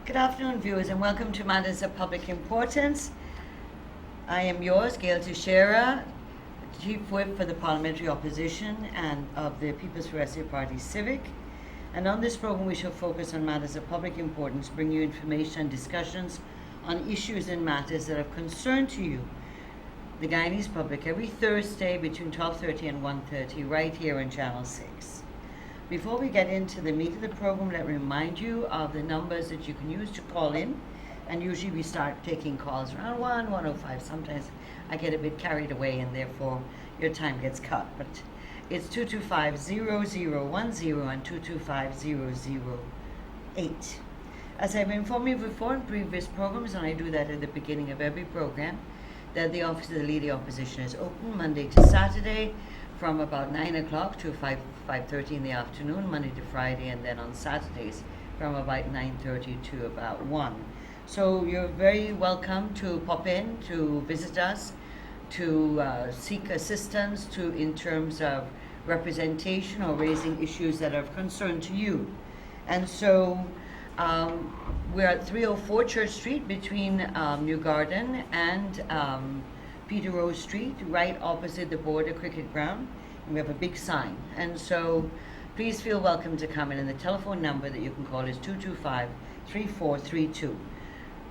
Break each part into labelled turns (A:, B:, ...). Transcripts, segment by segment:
A: Good afternoon, viewers, and welcome to Matters of Public Importance. I am yours, Gail Teixeira, Chief Whip for the Parliamentary Opposition and of the People's Progressive Party Civic. And on this program, we shall focus on matters of public importance, bring you information and discussions on issues and matters that of concern to you, the Guyanese public, every Thursday between 12:30 and 1:30, right here on Channel 6. Before we get into the meat of the program, let me remind you of the numbers that you can use to call in. And usually we start taking calls around 1:05. Sometimes I get a bit carried away and therefore your time gets cut. But it's 225-0010 and 225-0008. As I've informed you before in previous programs, and I do that at the beginning of every program, that the Office of the Leader Opposition is open Monday to Saturday from about 9 o'clock to 5:30 in the afternoon, Monday to Friday, and then on Saturdays from about 9:30 to about 1. So you're very welcome to pop in, to visit us, to seek assistance in terms of representation or raising issues that are of concern to you. And so we're at 304 Church Street between New Garden and Peter Rose Street, right opposite the Border Cricket Ground. And we have a big sign. And so please feel welcome to come in. And the telephone number that you can call is 225-3432.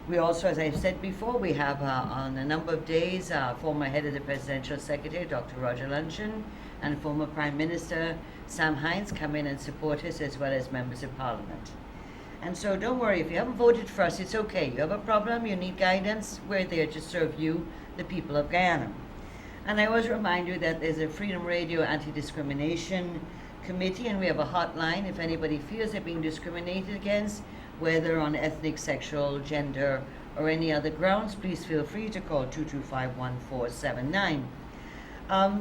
A: We also, as I've said before, we have on a number of days former head of the Presidential Secretary, Dr. Roger Luncheon, and former Prime Minister Sam Hinds come in and support us, as well as members of Parliament. And so don't worry, if you haven't voted for us, it's okay. You have a problem, you need guidance, we're there to serve you, the people of Guyana. And I always remind you that there's a Freedom Radio Anti-Discrimination Committee, and we have a hotline if anybody feels they're being discriminated against, whether on ethnic, sexual, gender, or any other grounds. Please feel free to call 225-1479.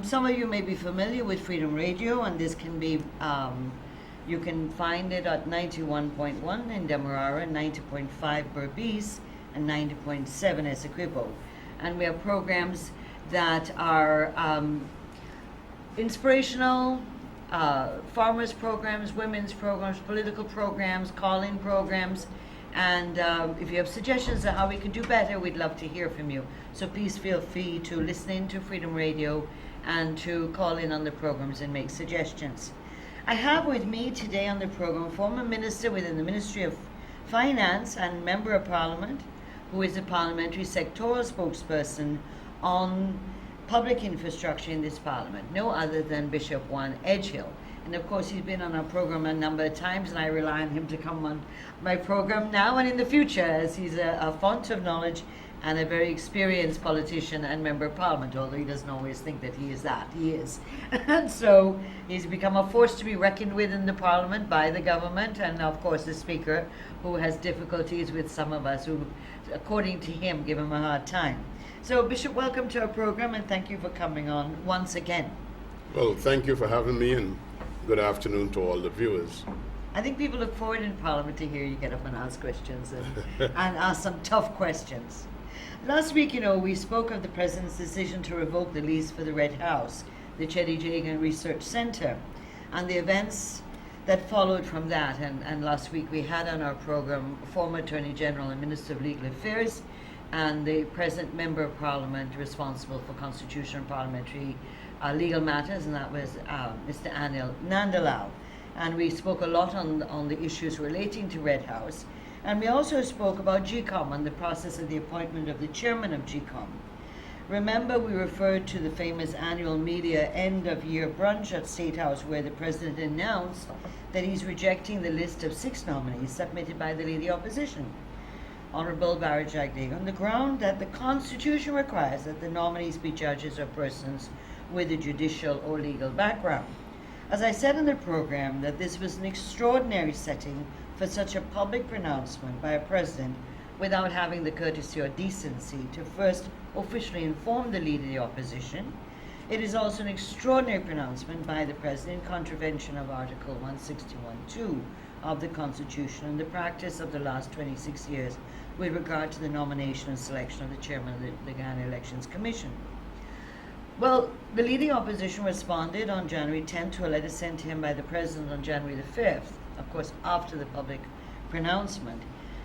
A: Some of you may be familiar with Freedom Radio, and this can be you can find it at 91.1 in Demerara, 90.5 Berbice, and 90.7 Essequibo. And we have programs that are inspirational, farmers programs, women's programs, political programs, call-in programs. And if you have suggestions on how we can do better, we'd love to hear from you. So please feel free to listen in to Freedom Radio and to call in on the programs and make suggestions. I have with me today on the program former minister within the Ministry of Finance and Member of Parliament, who is a parliamentary sectoral spokesperson on public infrastructure in this parliament, no other than Bishop Juan Edghill. And of course he's been on our program a number of times, and I rely on him to come on my program now and in the future, as he's a font of knowledge and a very experienced politician and member of Parliament, although he doesn't always think that he is that. He is. And so he's become a force to be reckoned with in the Parliament by the government, and of course the Speaker, who has difficulties with some of us who, according to him, give him a hard time. So Bishop, welcome to our program, and thank you for coming on once again.
B: Well, thank you for having me, and good afternoon to all the viewers.
A: I think people look forward in Parliament to hear you get up and ask questions and ask some tough questions. Last week, we spoke of the President's decision to revoke the lease for the Red House, the Chetty Jagan Research Center, and the events that followed from that. And last week we had on our program former Attorney General and Minister of Legal Affairs and the present Member of Parliament responsible for constitutional and parliamentary legal matters, and that was Mr. Anil Nandalau. And we spoke a lot on the issues relating to Red House. And we also spoke about GCOM and the process of the appointment of the chairman of GCOM. Remember, we referred to the famous annual media end-of-year brunch at State House, where the President announced that he's rejecting the list of 6 nominees submitted by the Leader Opposition, Honourable Barry Jagdeo, on the ground that the Constitution requires that the nominees be judges or persons with a judicial or legal background. As I said in the program, that this was an extraordinary setting for such a public pronouncement by a president without having the courtesy or decency to first officially inform the Leader of the Opposition. It is also an extraordinary pronouncement by the president in contravention of Article 161(2) of the Constitution and the practice of the last 26 years with regard to the nomination and selection of the chairman of the Guyana Elections Commission. Well, the leading opposition responded on January 10th to a letter sent to him by the President on January the 5th, of course after the public pronouncement.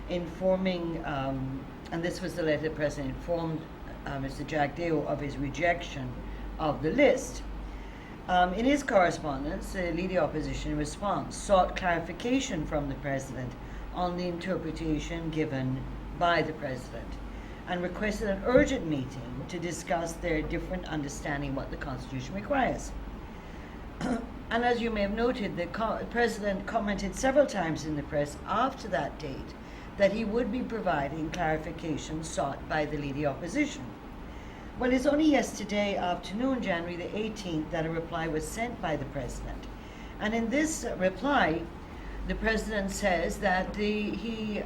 A: informing, and this was the letter the President informed Mr. Jagdeo of his rejection of the list. In his correspondence, the Leader Opposition response sought clarification from the President on the interpretation given by the President and requested an urgent meeting to discuss their different understanding of what the Constitution requires. And as you may have noted, the President commented several times in the press after that date that he would be providing clarification sought by the Leader Opposition. Well, it's only yesterday afternoon, January the 18th, that a reply was sent by the President. And in this reply, the President says that the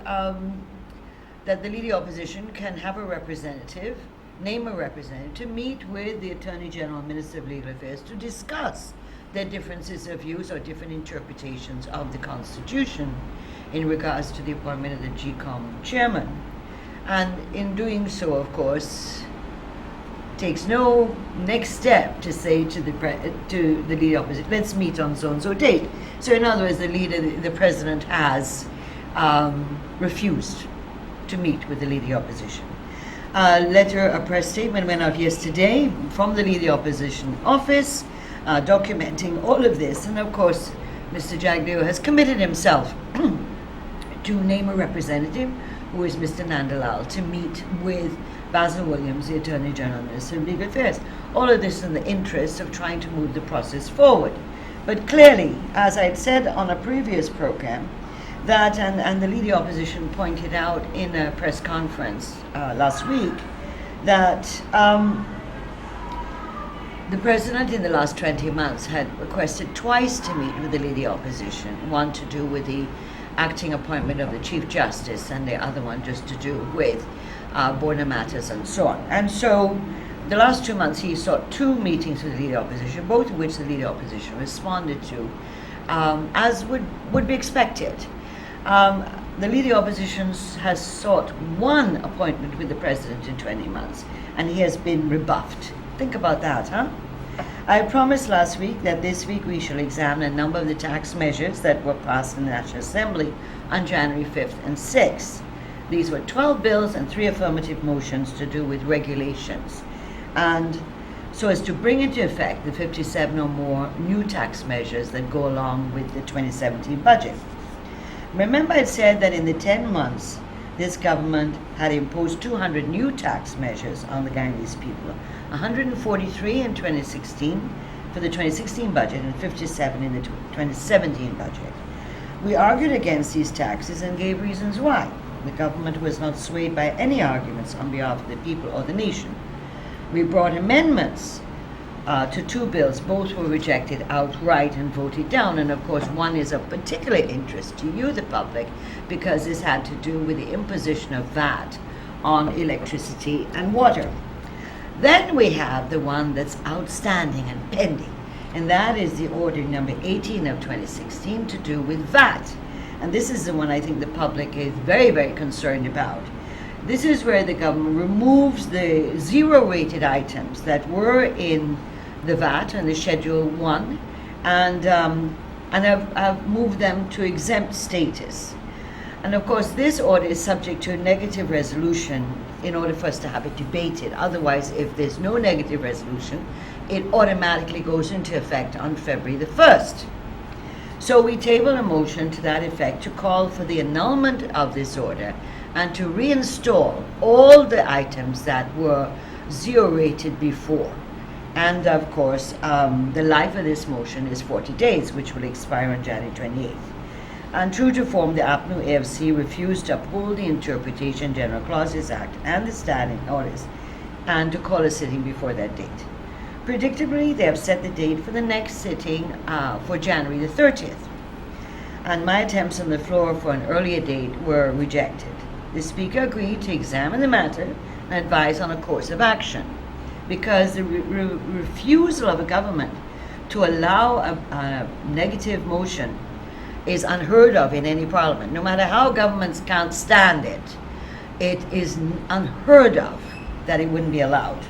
A: Leader Opposition can have a representative, name a representative, to meet with the Attorney General and Minister of Legal Affairs to discuss their differences of views or different interpretations of the Constitution in regards to the appointment of the GCOM chairman. And in doing so, of course, takes no next step to say to the Leader Opposition, let's meet on so-and-so date. So in other words, the President has refused to meet with the Leader Opposition. A press statement went out yesterday from the Leader Opposition office documenting all of this. And of course, Mr. Jagdeo has committed himself to name a representative, who is Mr. Nandalal, to meet with Basil Williams, the Attorney General and Minister of Legal Affairs. All of this in the interest of trying to move the process forward. But clearly, as I'd said on a previous program, that, and the Leader Opposition pointed out in a press conference last week, that the President in the last 20 months had requested twice to meet with the Leader Opposition, one to do with the acting appointment of the Chief Justice and the other one just to do with border matters and so on. And so the last 2 months he sought 2 meetings with the Leader Opposition, both of which the Leader Opposition responded to, as would be expected. The Leader Opposition has sought 1 appointment with the President in 20 months, and he has been rebuffed. Think about that, huh? I promised last week that this week we shall examine a number of the tax measures that were passed in the National Assembly on January 5th and 6th. These were 12 bills and 3 affirmative motions to do with regulations, and so as to bring into effect the 57 or more new tax measures that go along with the 2017 budget. Remember, I said that in the 10 months this government had imposed 200 new tax measures on the Guyanese people, 143 in 2016 for the 2016 budget and 57 in the 2017 budget. We argued against these taxes and gave reasons why. The government was not swayed by any arguments on behalf of the people or the nation. We brought amendments to 2 bills. Both were rejected outright and voted down, and of course one is of particular interest to you, the public, because this had to do with the imposition of VAT on electricity and water. Then we have the one that's outstanding and pending, and that is the order number 18 of 2016 to do with VAT. And this is the one I think the public is very, very concerned about. This is where the government removes the 0-rated items that were in the VAT and the Schedule 1 and have moved them to exempt status. And of course this order is subject to a negative resolution in order for us to have it debated. Otherwise, if there's no negative resolution, it automatically goes into effect on February the 1st. So we table a motion to that effect to call for the annulment of this order and to reinstall all the items that were 0-rated before. And of course, the life of this motion is 40 days, which will expire on January 28th. And true to form, the APNU AFC refused to uphold the Interpretation General Clauses Act and the standing orders and to call a sitting before that date. Predictably, they have set the date for the next sitting for January the 30th. And my attempts on the floor for an earlier date were rejected. The Speaker agreed to examine the matter and advise on a course of action, because the refusal of a government to allow a negative motion is unheard of in any parliament. No matter how governments can't stand it, it is unheard of that it wouldn't be allowed.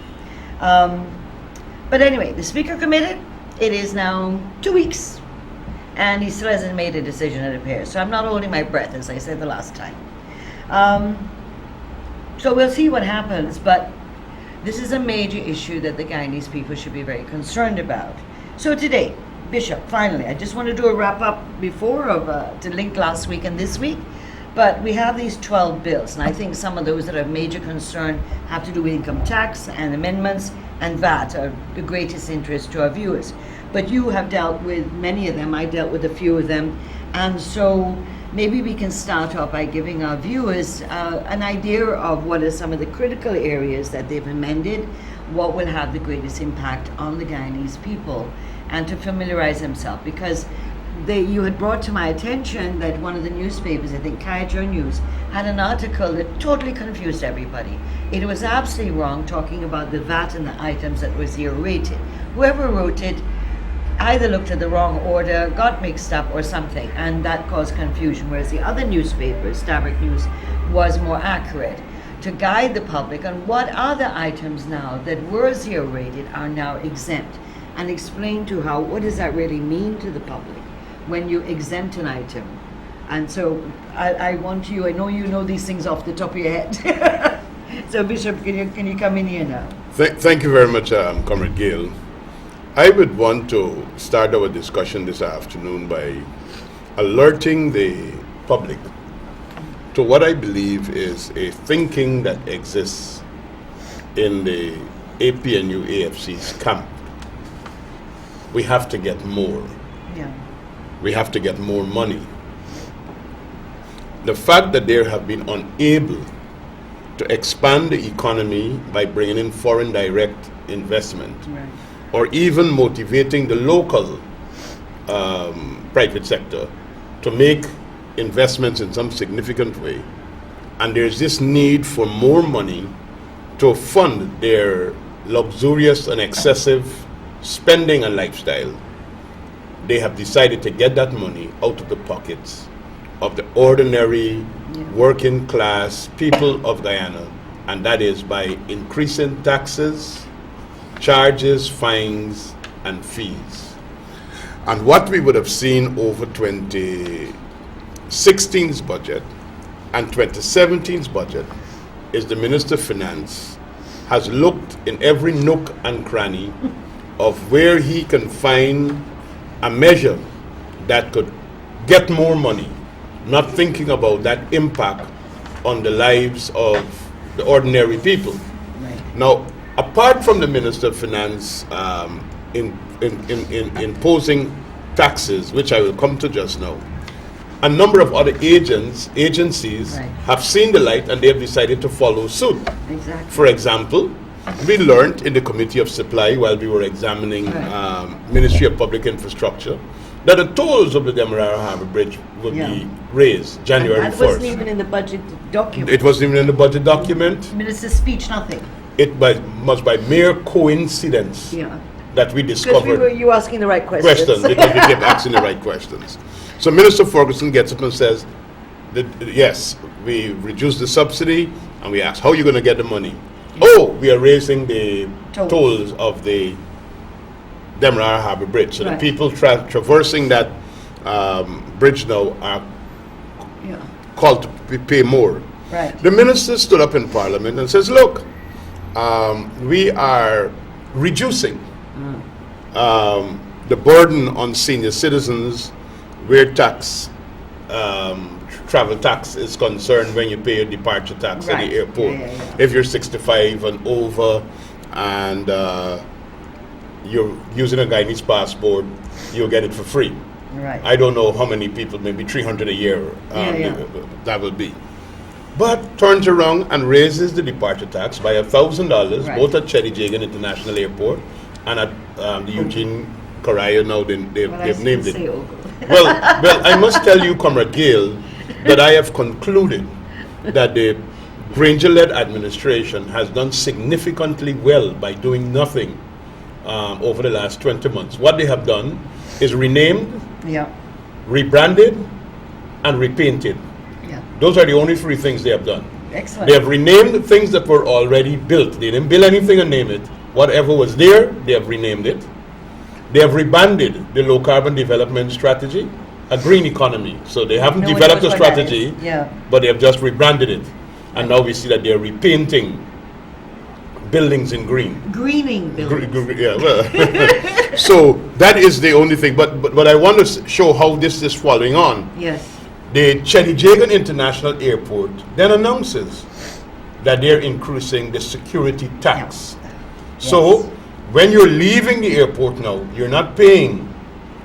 A: But anyway, the Speaker committed. It is now 2 weeks, and he still hasn't made a decision, it appears. So I'm not holding my breath, as I said the last time. So we'll see what happens, but this is a major issue that the Guyanese people should be very concerned about. So today, Bishop, finally, I just want to do a wrap up before to link last week and this week. But we have these 12 bills, and I think some of those that are of major concern have to do with income tax and amendments, and VAT are the greatest interest to our viewers. But you have dealt with many of them, I dealt with a few of them, and so maybe we can start off by giving our viewers an idea of what are some of the critical areas that they've amended, what will have the greatest impact on the Guyanese people, and to familiarize themselves, because you had brought to my attention that one of the newspapers, I think Kaiser News, had an article that totally confused everybody. It was absolutely wrong, talking about the VAT and the items that were zero rated. Whoever wrote it either looked at the wrong order, got mixed up or something, and that caused confusion, whereas the other newspaper, Stavrik News, was more accurate to guide the public on what other items now that were zero rated are now exempt, and explain to what does that really mean to the public when you exempt an item. And so I want you, I know you know these things off the top of your head. So Bishop, can you come in here now?
B: Thank you very much, Comrade Gail. I would want to start our discussion this afternoon by alerting the public to what I believe is a thinking that exists in the APNU AFC's camp. We have to get more.
A: Yeah.
B: We have to get more money. The fact that they have been unable to expand the economy by bringing in foreign direct investment,
A: Right.
B: or even motivating the local private sector to make investments in some significant way, and there's this need for more money to fund their luxurious and excessive spending and lifestyle, they have decided to get that money out of the pockets of the ordinary working class people of Guyana, and that is by increasing taxes, charges, fines, and fees. And what we would have seen over 2016's budget and 2017's budget is the Minister of Finance has looked in every nook and cranny of where he can find a measure that could get more money, not thinking about that impact on the lives of the ordinary people.
A: Right.
B: Now, apart from the Minister of Finance imposing taxes, which I will come to just now, a number of other agencies
A: Right.
B: have seen the light, and they have decided to follow suit.
A: Exactly.
B: For example, we learned in the Committee of Supply while we were examining
A: Right.
B: Ministry of Public Infrastructure that the tolls of the Demerara Harbour Bridge would be raised January
A: And
B: 1st.
A: that wasn't even in the budget document.
B: It wasn't even in the budget document.
A: Minister's speech, nothing.
B: It must by mere coincidence
A: Yeah.
B: that we
A: Because
B: discovered
A: you asking the right questions.
B: questions, because we kept asking the right questions. So Minister Ferguson gets up and says, yes, we reduced the subsidy, and we asked, how are you going to get the money? Oh, we are raising the tolls of the Demerara Harbour Bridge. So
A: Right.
B: the people traversing that bridge now are
A: Yeah.
B: called to pay more.
A: Right.
B: The minister stood up in Parliament and says, look, we are reducing the burden on senior citizens where travel tax is concerned when you pay your departure tax at
A: Right.
B: the airport.
A: Yeah.
B: If you're 65 and over and you're using a Guyanese passport, you'll get it for free.
A: Right.
B: I don't know how many people, maybe 300 a year that will be. But turns around and raises the departure tax by $1,000,
A: Right.
B: both at Chedijagan International Airport and at the Eugene Correa. Now they've named it. Well, I must tell you, Comrade Gail, that I have concluded that the Granger-led administration has done significantly well by doing nothing over the last 20 months. What they have done is renamed, rebranded, and repainted.
A: Yeah.
B: Those are the only three things they have done.
A: Excellent.
B: They have renamed things that were already built. They didn't build anything and name it. Whatever was there, they have renamed it. They have rebanded the low carbon development strategy a green economy. So they haven't
A: No one
B: developed a
A: knows what that
B: strategy,
A: is. Yeah.
B: but they have just rebranded it. And now we see that they're repainting buildings in green.
A: Greening buildings.
B: Yeah, well, so that is the only thing. But I want to show how this is following on.
A: Yes.
B: The Chedijagan International Airport then announces that they're increasing the security tax. So
A: Yes.
B: when you're leaving the airport now, you're not paying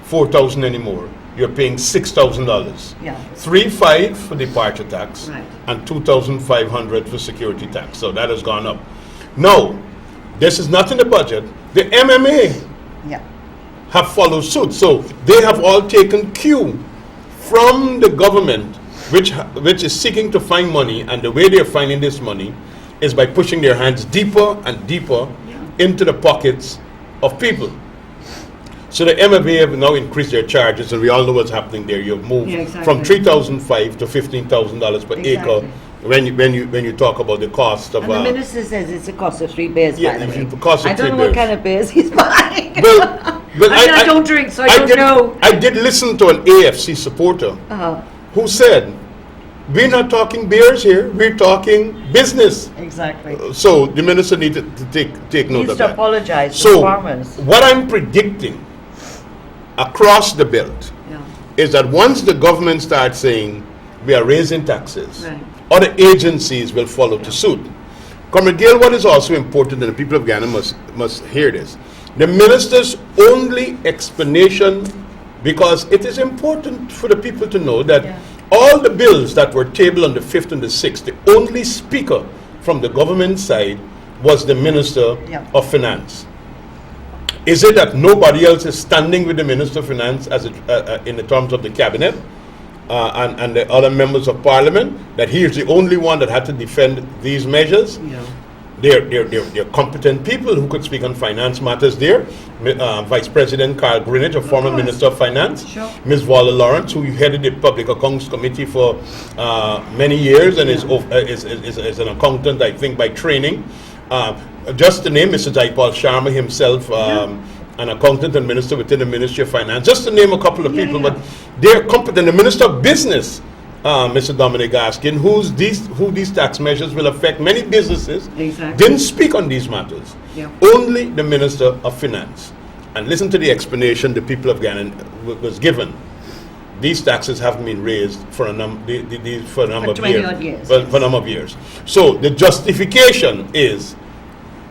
B: $4,000 anymore. You're paying $6,000.
A: Yeah.
B: 3,500 for departure tax,
A: Right.
B: and 2,500 for security tax. So that has gone up. Now, this is not in the budget. The MMA
A: Yeah.
B: have followed suit. So they have all taken cue from the government, which is seeking to find money, and the way they're finding this money is by pushing their hands deeper and deeper into the pockets of people. So the MMA have now increased their charges, and we all know what's happening there. You've moved from $3,500 to $15,000 per acre. When you talk about the cost of
A: And the minister says it's a cost of 3 beers.
B: Yeah,
A: by the
B: if
A: way.
B: it costs
A: I
B: of
A: don't
B: 3
A: know what
B: beers.
A: kind of beers he's buying.
B: well,
A: I don't drink, so I don't know.
B: I did listen to an AFC supporter
A: Uh-huh.
B: who said, "We're not talking beers here. We're talking business."
A: Exactly.
B: So the minister needed to take note
A: Needs
B: of
A: to
B: that.
A: apologize to
B: So
A: farmers.
B: what I'm predicting across the belt
A: Yeah.
B: is that once the government starts saying we are raising taxes,
A: Right.
B: other agencies will follow to suit. Comrade Gail, what is also important, and the people of Ghana must hear this, the minister's only explanation, because it is important for the people to know that all the bills that were tabled on the 5th and the 6th, the only speaker from the government side was the Minister of Finance. Is it that nobody else is standing with the Minister of Finance as in the terms of the cabinet and the other members of Parliament, that he is the only one that had to defend these measures?
A: Yeah.
B: They're competent people who could speak on finance matters there. Vice President Carl Greenidge, a former Minister of Finance. Sure. Ms. Walla Lawrence, who headed the Public Accounts Committee for many years and is an accountant, I think, by training. Just to name Mr. Jaipal Sharma himself, an accountant and minister within the Ministry of Finance, just to name a couple of people, but they're competent. The Minister of Business, Mr. Dominic Askin, who these tax measures will affect many businesses, didn't speak on these matters. Only the Minister of Finance. And listen to the explanation the people of Ghana was given. These taxes haven't been raised for a number of years. For a number of years. So the justification is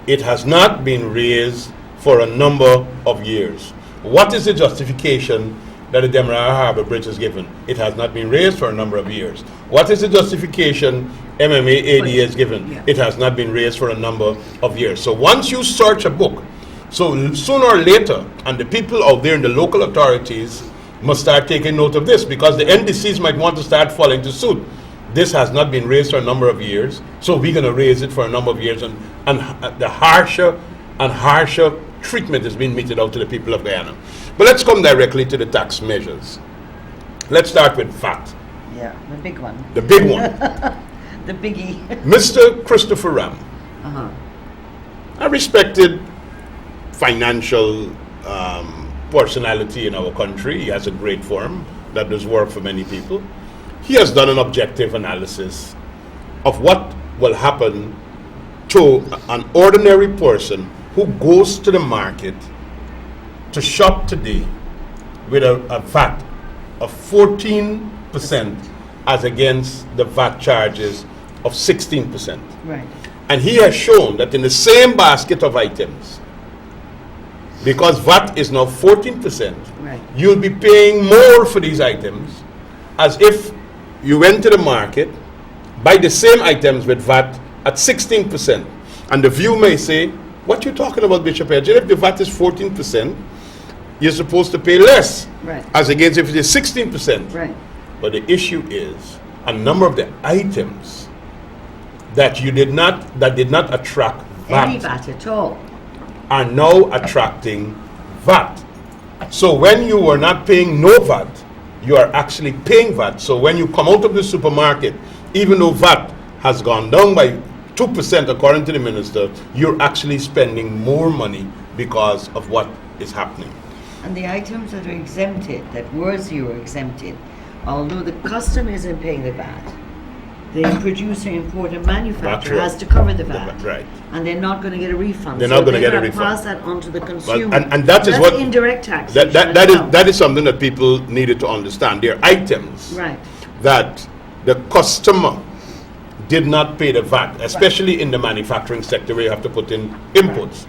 B: it has not been raised for a number of years. What is the justification that the Demerara Harbour Bridge is given? It has not been raised for a number of years. What is the justification MMA ADA is given? It has not been raised for a number of years. So once you search a book, so sooner or later, and the people out there in the local authorities must start taking note of this, because the NDCs might want to start falling to suit. This has not been raised for a number of years, so we're going to raise it for a number of years, and the harsher and harsher treatment is being meted out to the people of Guyana. But let's come directly to the tax measures. Let's start with VAT.
A: Yeah, the big one.
B: The big one.
A: The biggie.
B: Mr. Christopher Ram, a respected financial personality in our country. He has a great firm that does work for many people. He has done an objective analysis of what will happen to an ordinary person who goes to the market to shop today with a VAT of 14% as against the VAT charges of 16%.
A: Right.
B: And he has shown that in the same basket of items, because VAT is now 14%,
A: right,
B: you'll be paying more for these items as if you went to the market, buy the same items with VAT at 16%. And the view may say, what you talking about, Bishop Edghill? If the VAT is 14%, you're supposed to pay less,
A: right,
B: as against if it is 16%.
A: Right.
B: But the issue is a number of the items that did not attract VAT,
A: any VAT at all,
B: are now attracting VAT. So when you were not paying no VAT, you are actually paying VAT. So when you come out of the supermarket, even though VAT has gone down by 2% according to the minister, you're actually spending more money because of what is happening.
A: And the items that are exempted, that were zero exempted, although the customer isn't paying the VAT, the producer, importer, manufacturer has to cover the VAT.
B: Right.
A: And they're not going to get a refund.
B: They're not going to get a
A: gonna
B: refund.
A: Pass that on to the consumer.
B: And that is
A: that's
B: what
A: indirect taxation.
B: That is something that people needed to understand. There are items
A: Right.
B: that the customer did not pay the VAT, especially in the manufacturing sector where you have to put in inputs.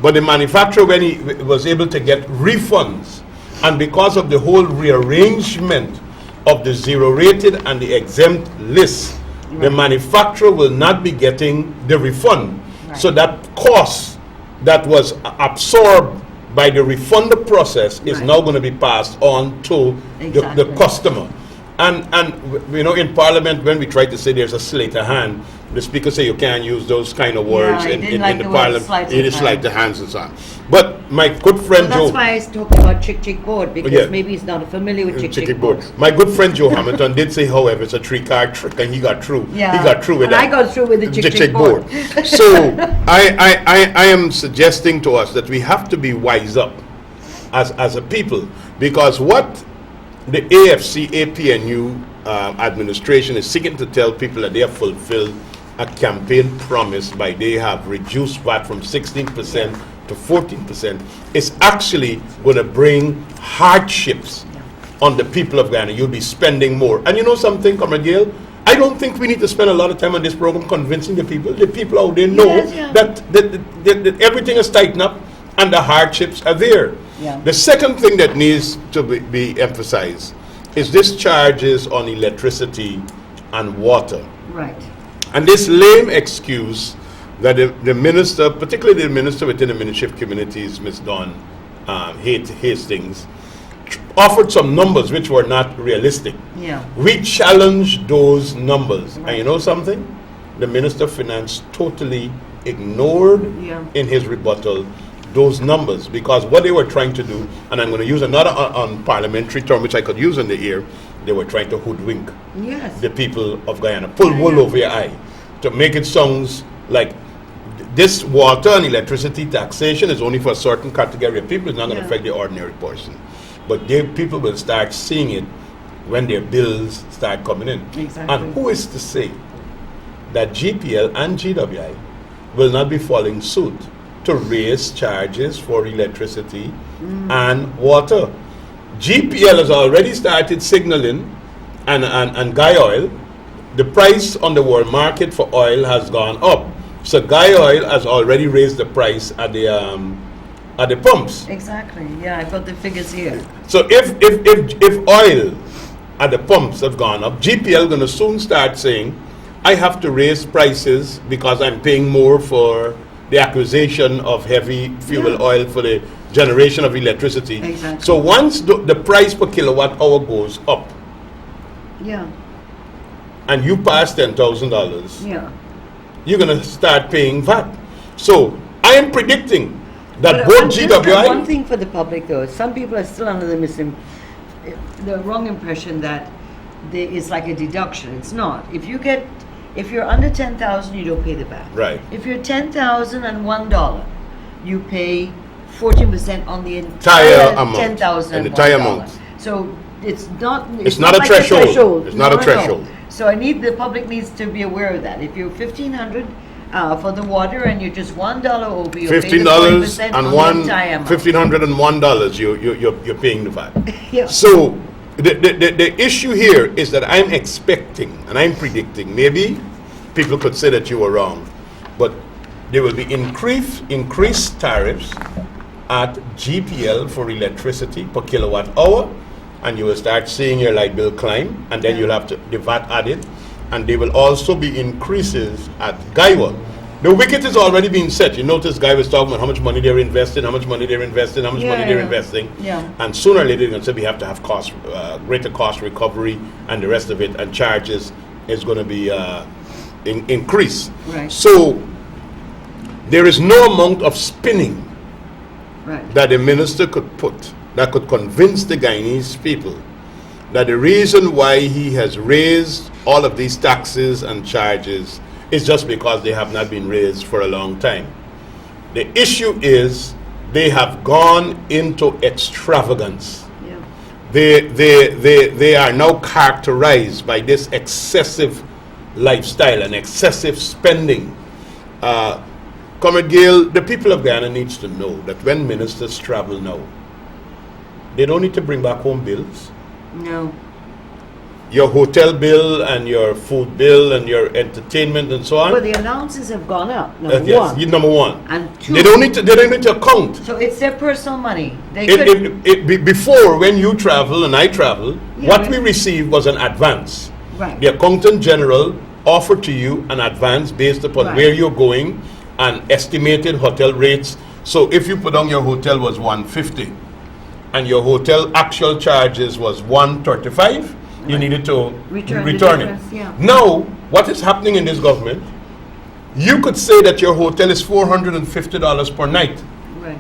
B: But the manufacturer, when he was able to get refunds, and because of the whole rearrangement of the zero rated and the exempt list, the manufacturer will not be getting the refund.
A: Right.
B: So that cost that was absorbed by the refund process is
A: Right.
B: now going to be passed on to
A: Exactly.
B: the customer. And you know, in Parliament, when we try to say there's a sleight of hand, the Speaker say you can't use those kind of words
A: he
B: in
A: didn't like
B: the
A: the word
B: Parliament.
A: sleight of
B: It is
A: hand.
B: sleight of hands and so on. But my good friend
A: Well, that's
B: Joe,
A: why I was talking about Chick board, because
B: Yeah.
A: maybe he's not familiar with Chick
B: Chicken
A: board.
B: board. My good friend Joe Hamilton did say, however, it's a three-card trick, and he got through.
A: Yeah.
B: He got through with
A: And
B: that.
A: I got through with the Chick
B: Chick
A: board.
B: So I am suggesting to us that we have to be wise up as a people, because what the AFC APNU administration is seeking to tell people that they have fulfilled a campaign promise by they have reduced VAT from 16% to 14% is actually going to bring hardships on the people of Ghana. You'll be spending more. And you know something, Comrade Gail? I don't think we need to spend a lot of time on this program convincing the people. The people out there know
A: Yes, yeah.
B: that everything is tightened up and the hardships are there.
A: Yeah.
B: The second thing that needs to be emphasized is this charges on electricity and water.
A: Right.
B: And this lame excuse that the minister, particularly the minister within the Ministry of Communities, Ms. Dawn Hastings, offered some numbers which were not realistic.
A: Yeah.
B: We challenged those numbers.
A: Right.
B: And you know something? The Minister of Finance totally ignored
A: Yeah.
B: in his rebuttal those numbers, because what they were trying to do, and I'm going to use another parliamentary term which I could use in the ear, they were trying to hoodwink
A: Yes.
B: the people of Guyana, pull wool over your eye, to make it sounds like this water and electricity taxation is only for a certain category of people. It's not going to
A: Yeah.
B: affect the ordinary person. But people will start seeing it when their bills start coming in.
A: Exactly.
B: And who is to say that GPL and GWI will not be following suit to raise charges for electricity and water? GPL has already started signaling, and Guy Oil, the price on the world market for oil has gone up. So Guy Oil has already raised the price at the pumps.
A: Exactly. Yeah, I've got the figures here.
B: So if oil at the pumps have gone up, GPL going to soon start saying, I have to raise prices because I'm paying more for the acquisition of heavy fuel
A: Yeah.
B: oil for the generation of electricity.
A: Exactly.
B: So once the price per kilowatt hour goes up
A: Yeah.
B: and you pass $10,000,
A: Yeah.
B: you're going to start paying VAT. So I am predicting that
A: But
B: both
A: just
B: GWI...
A: one thing for the public, though, some people are still under the wrong impression that it's like a deduction. It's not. If you're under 10,000, you don't pay the VAT.
B: Right.
A: If you're $10,001, you pay 14% on the
B: Entire amount.
A: $10,000.
B: And the entire amount.
A: So it's not.
B: It's not a
A: like
B: threshold. It's not a
A: No.
B: threshold.
A: So the public needs to be aware of that. If you're $1,500 for the water and you're just $1 over, you're paying the
B: $15
A: 40%
B: and
A: on the entire amount.
B: $1,501 you're paying the VAT.
A: Yeah.
B: So the issue here is that I'm expecting and I'm predicting, maybe people could say that you were wrong, but there will be increased tariffs at GPL for electricity per kilowatt hour, and you will start seeing your light bill climb, and then you'll have the VAT added, and there will also be increases at Guywa. The wicket is already being set. You notice Guy was talking about how much money they're investing, how much money they're investing, how much money they're investing.
A: Yeah.
B: And sooner or later they're going to say we have to have greater cost recovery and the rest of it, and charges is going to be increased.
A: Right.
B: So there is no amount of spinning
A: Right.
B: that the minister could put that could convince the Guyanese people that the reason why he has raised all of these taxes and charges is just because they have not been raised for a long time. The issue is they have gone into extravagance.
A: Yeah.
B: They are now characterized by this excessive lifestyle and excessive spending. Comrade Gail, the people of Guyana needs to know that when ministers travel now, they don't need to bring back home bills.
A: No.
B: Your hotel bill and your food bill and your entertainment and so on.
A: Well, the allowances have gone up. Number
B: Yes,
A: one.
B: number one.
A: And two.
B: They don't need to account.
A: So it's their personal money. They could.
B: Before, when you travel and I travel,
A: Yeah,
B: what
A: right.
B: we received was an advance.
A: Right.
B: The accountant general offered to you an advance based upon
A: Right.
B: where you're going and estimated hotel rates. So if you put on your hotel was 150 and your hotel actual charges was 135, you needed to
A: Return the
B: return it.
A: difference, yeah.
B: Now, what is happening in this government? You could say that your hotel is $450 per night.
A: Right.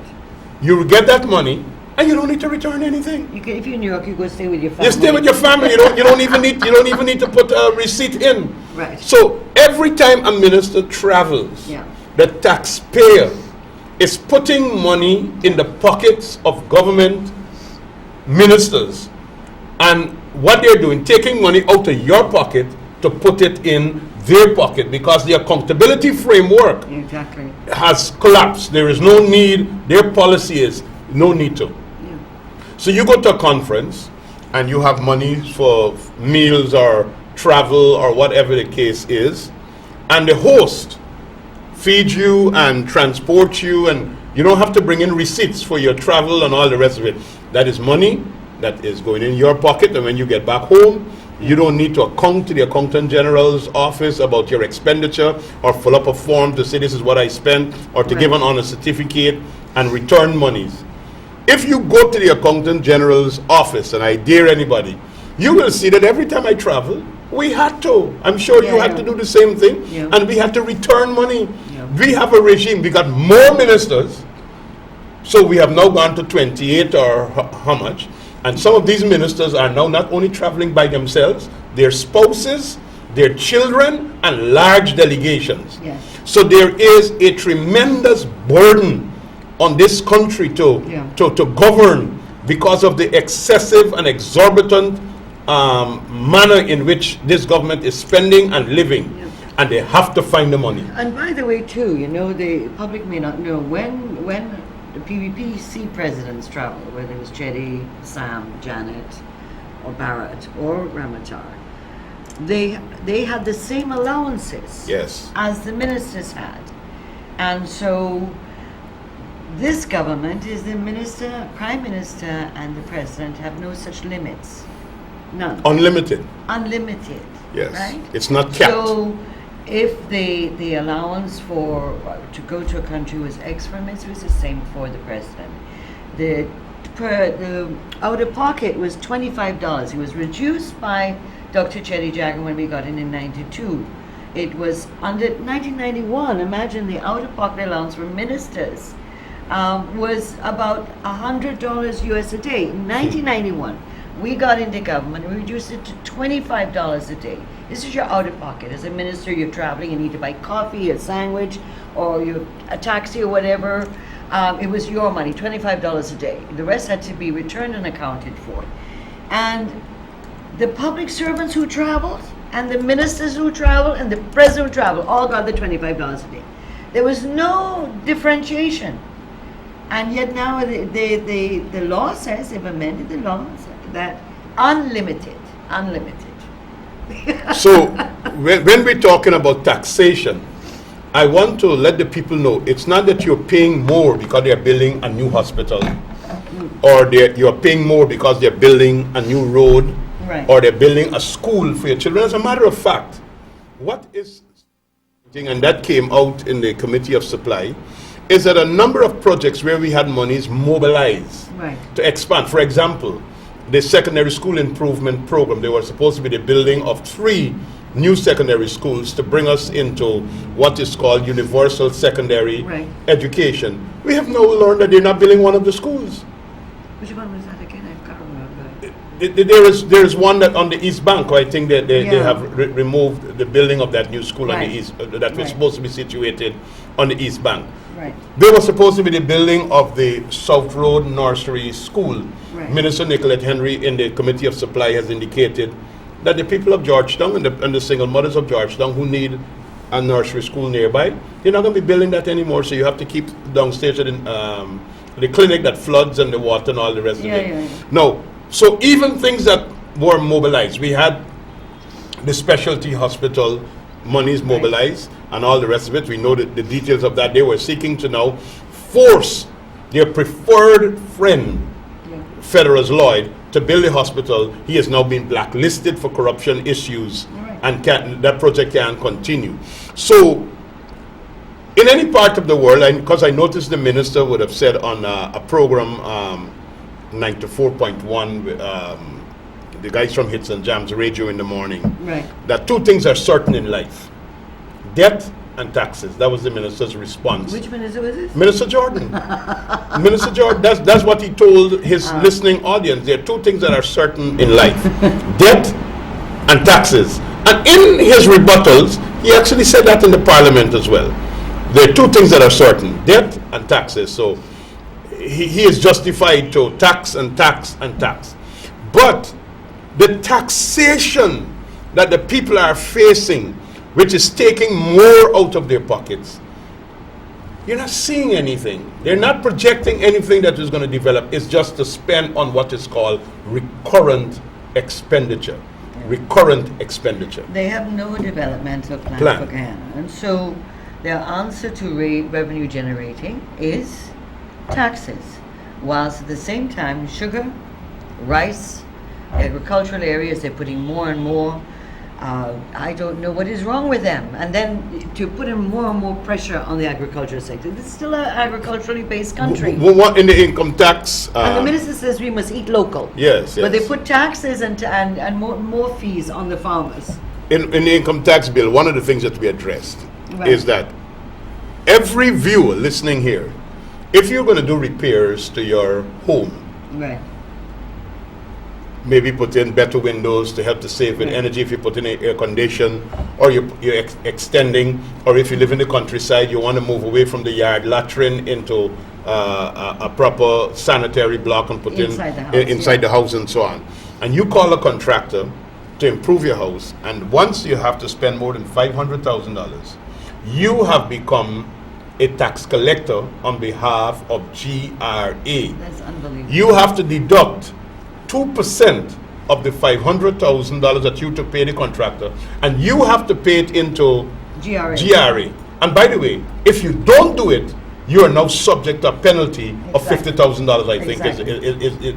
B: You will get that money and you don't need to return anything.
A: You can, if you're in New York, you go stay with your family.
B: You stay with your family. You don't even need to put a receipt in.
A: Right.
B: So every time a minister travels,
A: Yeah.
B: the taxpayer is putting money in the pockets of government ministers, and what they're doing, taking money out of your pocket to put it in their pocket, because the accountability framework
A: Exactly.
B: has collapsed. There is no need. Their policy is no need to.
A: Yeah.
B: So you go to a conference and you have money for meals or travel or whatever the case is, and the host feeds you and transports you, and you don't have to bring in receipts for your travel and all the rest of it. That is money that is going in your pocket, and when you get back home, you don't need to account to the accountant general's office about your expenditure or fill up a form to say this is what I spent, or to give an honor certificate and return monies. If you go to the accountant general's office, and I dare anybody, you will see that every time I travel, we had to. I'm sure you had to do the same thing, and we had to return money.
A: Yeah.
B: We have a regime. We got more ministers, so we have now gone to 28 or how much. And some of these ministers are now not only traveling by themselves, their spouses, their children, and large delegations.
A: Yes.
B: So there is a tremendous burden on this country to govern because of the excessive and exorbitant manner in which this government is spending and living.
A: Yeah.
B: And they have to find the money.
A: And by the way, too, you know, the public may not know, when the PPP presidents travel, whether it was Chetty, Sam, Janet, or Barrett, or Ramatar, they had the same allowances
B: Yes.
A: as the ministers had. And so this government is the minister, prime minister, and the president have no such limits. None.
B: Unlimited.
A: Unlimited.
B: Yes.
A: Right?
B: It's not capped.
A: So if the allowance for to go to a country was X for it was the same for the president. The out of pocket was $25. It was reduced by Dr. Chetty Jagan when we got in '92. It was under 1991. Imagine the out of pocket allowance for ministers was about $100 US a day. In 1991. We got into government and we reduced it to $25 a day. This is your out of pocket. As a minister, you're traveling, you need to buy coffee, a sandwich, or a taxi or whatever. It was your money, $25 a day. The rest had to be returned and accounted for. And the public servants who traveled, and the ministers who traveled, and the president who traveled, all got the $25 a day. There was no differentiation. And yet now the law says, they've amended the law, that unlimited.
B: So when we're talking about taxation, I want to let the people know it's not that you're paying more because they're building a new hospital, or you're paying more because they're building a new road,
A: Right.
B: or they're building a school for your children. As a matter of fact, what is, and that came out in the Committee of Supply, is that a number of projects where we had monies mobilized to expand. For example, the secondary school improvement program, there was supposed to be the building of 3 new secondary schools to bring us into what is called universal secondary education. We have now learned that they're not building one of the schools.
A: Which one was that again? I can't remember.
B: There is one that on the East Bank. I think that they
A: Yeah.
B: have removed the building of that new school on
A: Right.
B: the East that was
A: Right.
B: supposed to be situated on the East Bank.
A: Right.
B: They were supposed to be the building of the South Road Nursery School.
A: Right.
B: Minister Nicolette Henry in the Committee of Supply has indicated that the people of Georgetown and the single mothers of Georgetown who need a nursery school nearby, they're not going to be building that anymore. So you have to keep downstairs at the clinic that floods and the water and all the rest of it.
A: Yeah.
B: No. So even things that were mobilized, we had the specialty hospital monies mobilized and all the rest of it. We know the details of that. They were seeking to now force their preferred friend, Federer's Lloyd, to build a hospital. He has now been blacklisted for corruption issues, and that project can't continue. So in any part of the world, because I noticed the minister would have said on a program, 94.1, the guys from Hits and Jams radio in the morning, that two things are certain in life: debt and taxes. That was the minister's response.
A: Which minister was this?
B: Minister Jordan. Minister Jordan, that's what he told his listening audience. There are two things that are certain in life: debt and taxes. And in his rebuttals, he actually said that in the parliament as well. There are two things that are certain: debt and taxes. So he is justified to tax and tax and tax. But the taxation that the people are facing, which is taking more out of their pockets, you're not seeing anything. They're not projecting anything that is going to develop. It's just to spend on what is called recurrent expenditure. Recurrent expenditure.
A: They have no developmental plan for Guyana. And so their answer to revenue generating is taxes, whilst at the same time sugar, rice, agricultural areas, they're putting more and more. I don't know what is wrong with them. And then to put in more and more pressure on the agricultural sector. It's still an agriculturally based country.
B: What in the income tax?
A: And the minister says we must eat local.
B: Yes.
A: But they put taxes and more fees on the farmers.
B: In the income tax bill, one of the things that we addressed is that every viewer listening here, if you're going to do repairs to your home, maybe put in better windows to help to save in energy if you put in air condition, or you're extending, or if you live in the countryside, you want to move away from the yard latrine into a proper sanitary block and put inside the house and so on. And you call a contractor to improve your house, and once you have to spend more than $500,000, you have become a tax collector on behalf of GRA.
A: That's unbelievable.
B: You have to deduct 2% of the $500,000 that you to pay the contractor, and you have to pay it into GRA. And by the way, if you don't do it, you are now subject to a penalty of $50,000. I think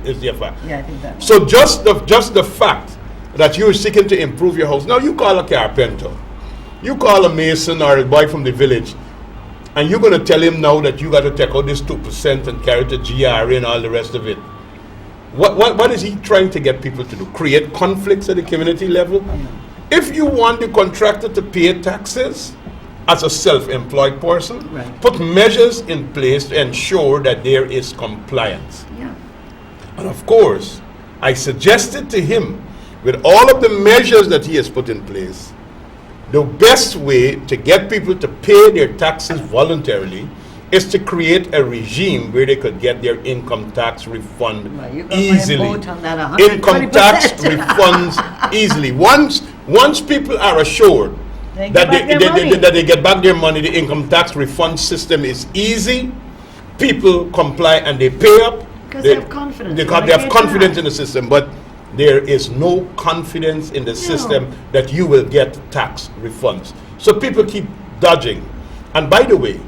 B: is the fact.
A: Yeah, I think that.
B: So just the fact that you are seeking to improve your house. Now you call a carpenter, you call a mason or a boy from the village, and you're going to tell him now that you got to take out this 2% and carry it to GRA and all the rest of it. What is he trying to get people to do? Create conflicts at the community level? If you want the contractor to pay taxes as a self-employed person, put measures in place to ensure that there is compliance. And of course, I suggested to him, with all of the measures that he has put in place, the best way to get people to pay their taxes voluntarily is to create a regime where they could get their income tax refund easily. Income tax refunds easily. Once people are assured that they get back their money, the income tax refund system is easy. People comply and they pay up.
A: Because they have confidence.
B: They have confidence in the system, but there is no confidence in the system that you will get tax refunds. So people keep dodging. And by the way,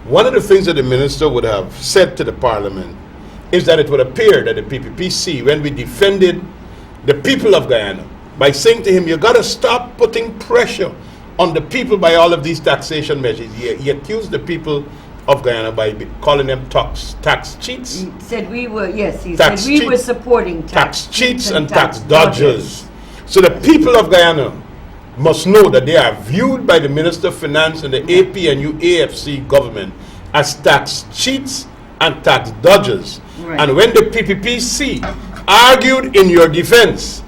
B: one of the things that the minister would have said to the parliament is that it would appear that the PPPC, when we defended the people of Guyana by saying to him, you got to stop putting pressure on the people by all of these taxation measures. He accused the people of Guyana by calling them tax cheats.
A: He said we were, were supporting
B: tax cheats and tax dodgers. So the people of Guyana must know that they are viewed by the Minister of Finance and the APNU AFC government as tax cheats and tax dodgers. And when the PPPC argued in your defense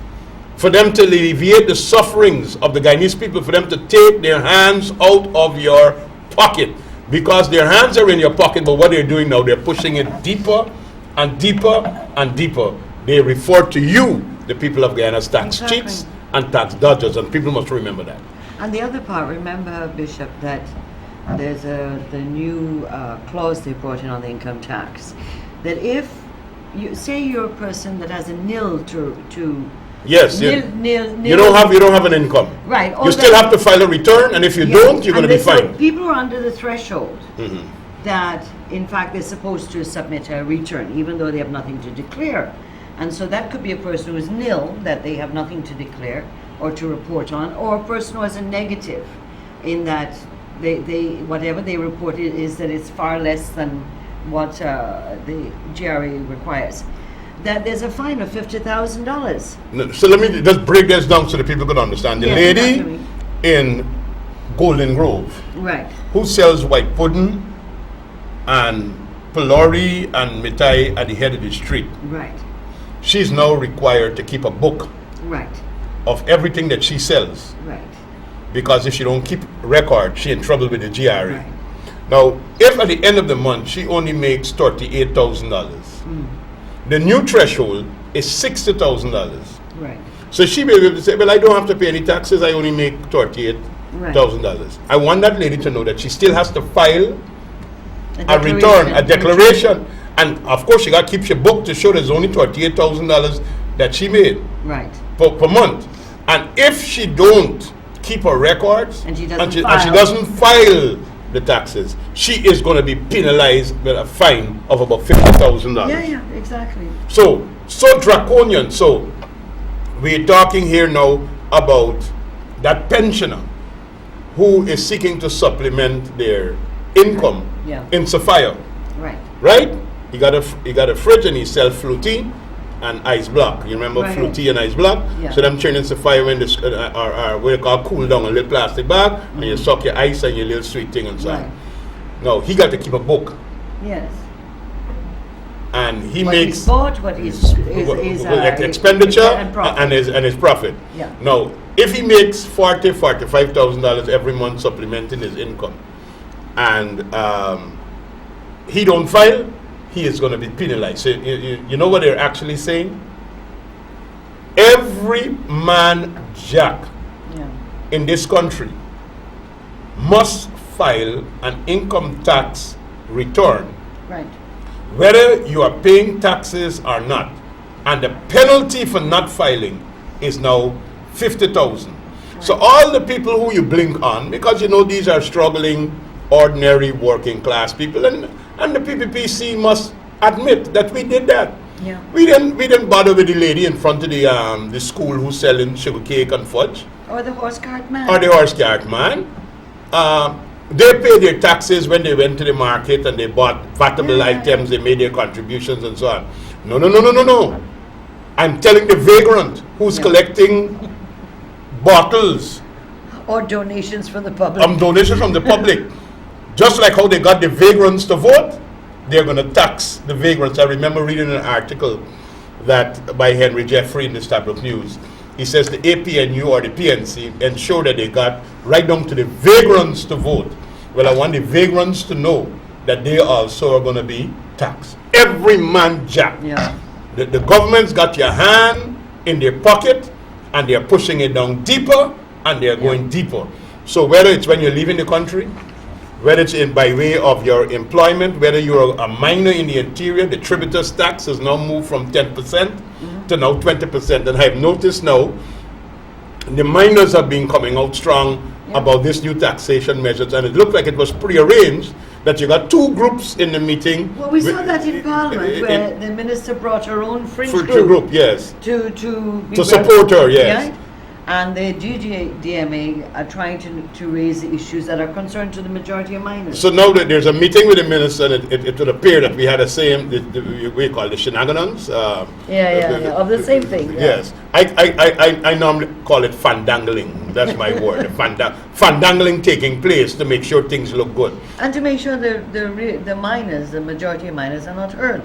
B: for them to alleviate the sufferings of the Guyanese people, for them to take their hands out of your pocket, because their hands are in your pocket, but what they're doing now, they're pushing it deeper and deeper and deeper. They refer to you, the people of Guyana, as tax cheats and tax dodgers, and people must remember that.
A: And the other part, remember, Bishop, that there's the new clause they brought in on the income tax, that if you say you're a person that has a nil to
B: yes,
A: nil,
B: you don't have an income.
A: Right.
B: You still have to file a return, and if you don't, you're going to be fined.
A: People are under the threshold that, in fact, they're supposed to submit a return, even though they have nothing to declare. And so that could be a person who is nil, that they have nothing to declare or to report on, or a person who has a negative, in that they whatever they report is that it's far less than what the GRA requires. That there's a fine of $50,000.
B: No, so let me just break this down so that people can understand. The lady in Golden Grove,
A: right,
B: who sells white pudding and pilori and mitai at the head of the street,
A: right,
B: she's now required to keep a book
A: right,
B: of everything that she sells,
A: right,
B: because if she don't keep record, she in trouble with the GRA.
A: right.
B: Now, if at the end of the month she only makes $38,000, the new threshold is $60,000.
A: Right.
B: So she may be able to say, well, I don't have to pay any taxes, I only make $38,000. I want that lady to know that she still has to file a return, a declaration. And of course, she got to keep your book to show there's only $38,000 that she made per month. And if she don't keep her records
A: and she
B: doesn't file the taxes, she is going to be penalized with a fine of about $50,000.
A: Yeah, exactly.
B: So draconian. So we're talking here now about that pensioner who is seeking to supplement their income in Sophia. Right? He got a fridge and he sells fruity and ice block. You remember fruity and ice block?
A: Yeah.
B: So them turn into fire when this are what they call cool down, a little plastic bag, and you suck your ice and your little sweet thing inside.
A: Right.
B: No, he got to keep a book.
A: Yes.
B: And he
A: what
B: makes
A: he's bought, what his
B: expenditure and his profit.
A: Yeah.
B: Now, if he makes $45,000 every month supplementing his income, and he don't file, he is going to be penalized. So you know what they're actually saying? Every man jack in this country must file an income tax return, whether you are paying taxes or not. And the penalty for not filing is now $50,000. So all the people who you blink on, because you know these are struggling, ordinary working class people, and the PPPC must admit that we did that.
A: Yeah.
B: We didn't bother with the lady in front of the school who's selling sugar cake and fudge.
A: Or the horse cart man.
B: They paid their taxes when they went to the market and they bought vatable items, they made their contributions and so on. No. I'm telling the vagrant who's collecting bottles.
A: Or donations from the public.
B: Donations from the public. Just like how they got the vagrants to vote, they're going to tax the vagrants. I remember reading an article that by Henry Jeffrey in the Stabrook News. He says the APNU or the PNC ensured that they got right down to the vagrants to vote. Well, I want the vagrants to know that they also are going to be taxed. Every man jack.
A: Yeah.
B: The government's got your hand in their pocket and they're pushing it down deeper and they're going deeper. So whether it's when you're leaving the country, whether it's by way of your employment, whether you're a miner in the interior, the tributus tax has now moved from 10% to now 20%. And I've noticed now the miners have been coming out strong about this new taxation measures, and it looked like it was prearranged that you got two groups in the meeting.
A: Well, we saw that in Parliament where the minister brought her own fringe group
B: yes,
A: to
B: support her, yes.
A: Yeah? And the DMA are trying to raise the issues that are concerned to the majority of miners.
B: So now that there's a meeting with the minister, and it would appear that we had the same, we call the shenanigans.
A: Of the same thing. Yeah.
B: Yes. I normally call it fandangling. That's my word. Fandangling taking place to make sure things look good.
A: And to make sure the miners, the majority of miners, are not heard.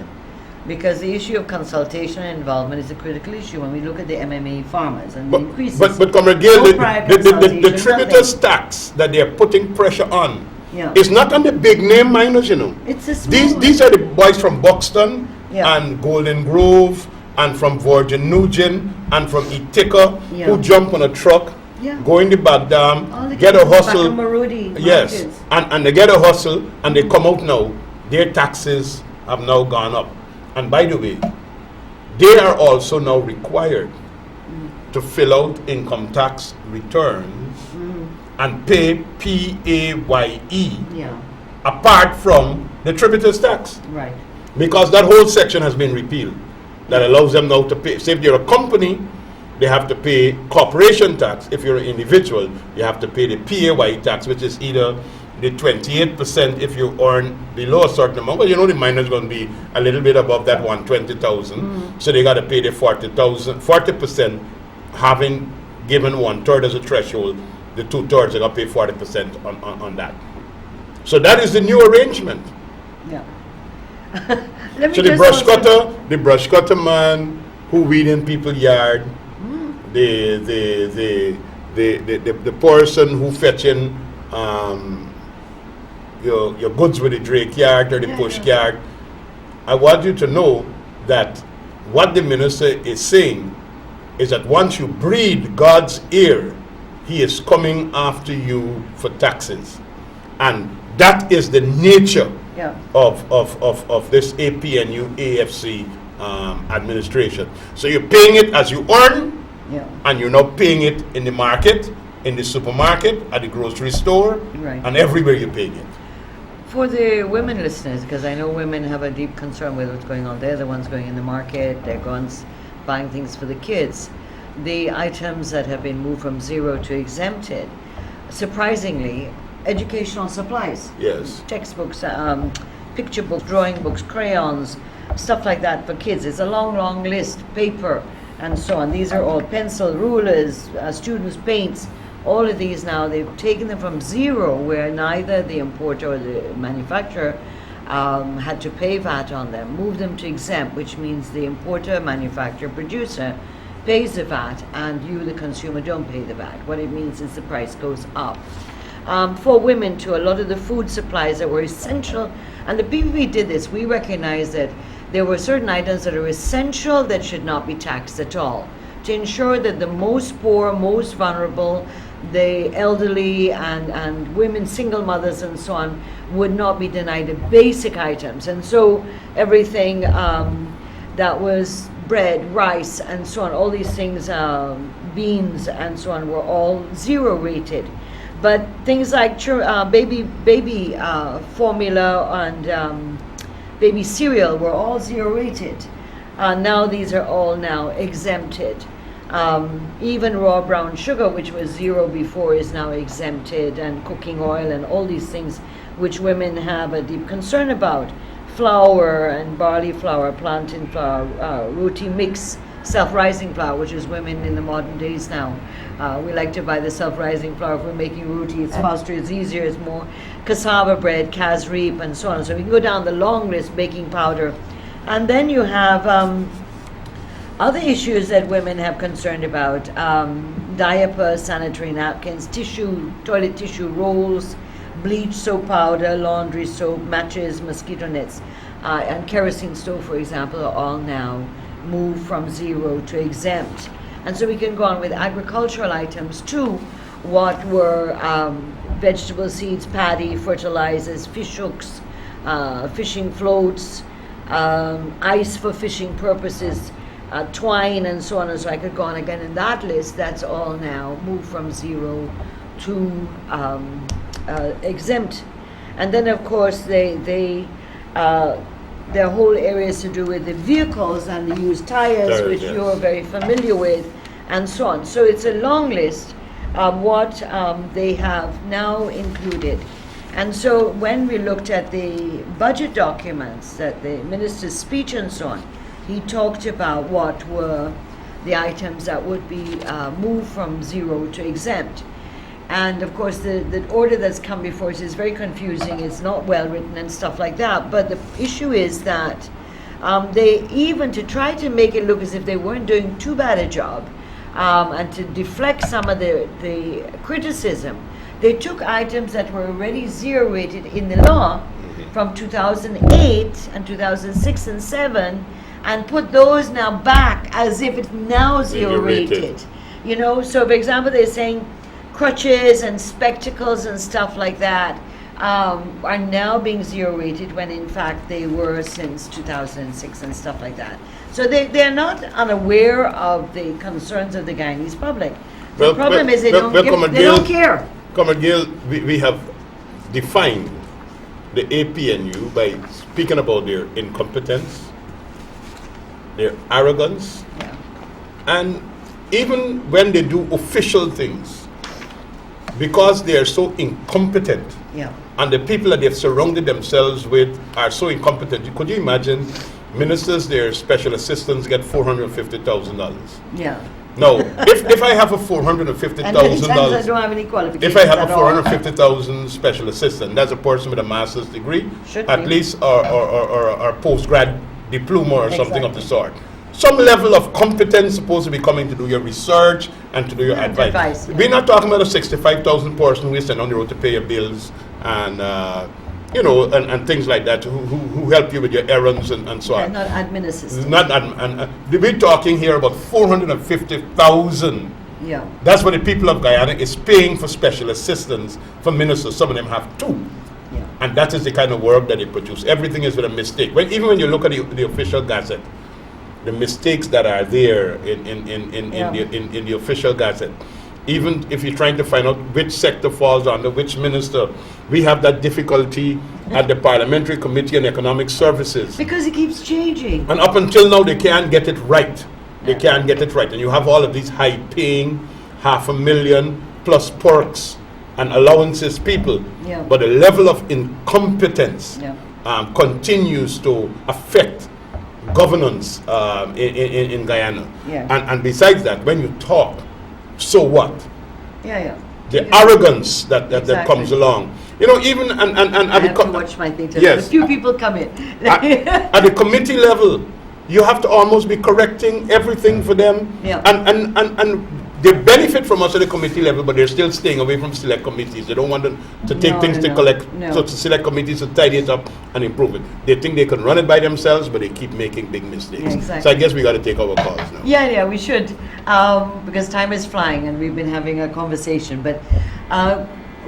A: Because the issue of consultation and involvement is a critical issue when we look at the MMA farmers and the
B: But,
A: increases.
B: but Comrade Gail,
A: No prior
B: the
A: consultation,
B: tributous
A: nothing.
B: tax that they're putting pressure on
A: Yeah.
B: is not on the big name miners, you know.
A: It's a small
B: These are the boys from Buxton
A: Yeah.
B: and Golden Grove and from Virgin Nugent and from Ithaca
A: Yeah.
B: who jump on a truck,
A: Yeah.
B: go in the back dam,
A: All the
B: get a
A: kids back
B: hustle.
A: in Marudi
B: Yes,
A: markets.
B: and they get a hustle and they come out now. Their taxes have now gone up. And by the way, they are also now required to fill out income tax returns and pay PAYE
A: Yeah,
B: apart from the tributous tax.
A: right.
B: Because that whole section has been repealed that allows them now to pay. Say if you're a company, they have to pay corporation tax. If you're an individual, you have to pay the PAYE tax, which is either the 28% if you earn below a certain amount. Well, you know the minor's going to be a little bit above that 120,000. So they got to pay the 40%, having given 1/3 as a threshold, the 2/3 they got to pay 40% on that. So that is the new arrangement.
A: Yeah. Let me
B: So the
A: just
B: brush
A: also-
B: cutter man who weed in people's yard, the person who fetching your goods with the Drake yard or the push yard. I want you to know that what the minister is saying is that once you breathe God's ear, he is coming after you for taxes. And that is the nature
A: Yeah.
B: of this APNU AFC administration. So you're paying it as you earn,
A: Yeah.
B: and you're now paying it in the market, in the supermarket, at the grocery store,
A: Right.
B: and everywhere you're paying it.
A: For the women listeners, because I know women have a deep concern with what's going on. They're the ones going in the market, they're going buying things for the kids. The items that have been moved from zero to exempted, surprisingly, educational supplies.
B: Yes.
A: Textbooks, picture books, drawing books, crayons, stuff like that for kids. It's a long, long list, paper, and so on. These are all pencil, rulers, students' paints. All of these now, they've taken them from zero, where neither the importer or the manufacturer had to pay VAT on them, moved them to exempt, which means the importer, manufacturer, producer pays the VAT, and you, the consumer, don't pay the VAT. What it means is the price goes up. For women too, a lot of the food supplies that were essential, and the PPP did this, we recognized that there were certain items that are essential that should not be taxed at all, to ensure that the most poor, most vulnerable, the elderly and women, single mothers and so on, would not be denied the basic items. And so everything that was bread, rice and so on, all these things, beans and so on, were all zero rated. But things like baby formula and baby cereal were all zero rated. Now these are all now exempted. Even raw brown sugar, which was zero before, is now exempted, and cooking oil and all these things which women have a deep concern about. Flour and barley flour, plantain flour, roti mix, self-rising flour, which is women in the modern days now. We like to buy the self-rising flour if we're making roti. It's faster, it's easier, it's more. Cassava bread, casreep, and so on. So we can go down the long list, baking powder. And then you have other issues that women have concerned about, diapers, sanitary napkins, tissue, toilet tissue rolls, bleach, soap powder, laundry soap, matches, mosquito nets, and kerosene stove, for example, are all now moved from zero to exempt. And so we can go on with agricultural items too, what were vegetable seeds, paddy, fertilizers, fish hooks, fishing floats, ice for fishing purposes, twine and so on, and so I could go on again in that list. That's all now moved from zero to exempt. And then of course their whole areas to do with the vehicles and the used tires, which
B: yes.
A: you're very familiar with, and so on. So it's a long list of what they have now included. And so when we looked at the budget documents, that the minister's speech and so on, he talked about what were the items that would be moved from zero to exempt. And of course the order that's come before us is very confusing, it's not well written and stuff like that. But the issue is that They even, to try to make it look as if they weren't doing too bad a job, and to deflect some of the criticism, they took items that were already zero rated in the law from 2008 and 2006 and 7 and put those now back as if it's now zero rated. You know, so for example, they're saying crutches and spectacles and stuff like that are now being zero rated when in fact they were since 2006 and stuff like that. So they're not unaware of the concerns of the Guyanese public. The problem is they don't care.
B: Comrade Gail, we have defined the APNU by speaking about their incompetence, their arrogance, and even when they do official things, because they are so incompetent, and the people that they've surrounded themselves with are so incompetent. Could you imagine ministers, their special assistants get $450,000?
A: Yeah.
B: Now, if I have a $450,000,
A: I don't have any qualifications.
B: If I have a $450,000 special assistant, that's a person with a master's degree, at least, or post-grad diploma or something of the sort. Some level of competence supposed to be coming to do your research and to do your advice. We're not talking about a 65,000 person who is sent on the road to pay your bills and and things like that, who help you with your errands and so on.
A: Not admin assistants.
B: We're talking here about 450,000.
A: Yeah.
B: That's what the people of Guyana is paying for special assistants for ministers. Some of them have two.
A: Yeah.
B: And that is the kind of work that they produce. Everything is with a mistake. Even when you look at the official gazette, the mistakes that are there in the official gazette, even if you're trying to find out which sector falls under which minister, we have that difficulty at the Parliamentary Committee on Economic Services.
A: Because it keeps changing.
B: And up until now, they can't get it right. They can't get it right. And you have all of these high-paying, $500,000 plus perks and allowances people.
A: Yeah.
B: But the level of incompetence continues to affect governance in Guyana.
A: Yeah.
B: And besides that, when you talk, so what? The arrogance that comes along. You know, even and
A: I have to watch my thing.
B: Yes.
A: A few people come in.
B: At the committee level, you have to almost be correcting everything for them.
A: Yeah.
B: And they benefit from us at the committee level, but they're still staying away from select committees. They don't want them to take things to collect, so to select committees to tidy it up and improve it. They think they can run it by themselves, but they keep making big mistakes.
A: Yeah, exactly.
B: So I guess we got to take our calls now.
A: Yeah, we should, because time is flying and we've been having a conversation. But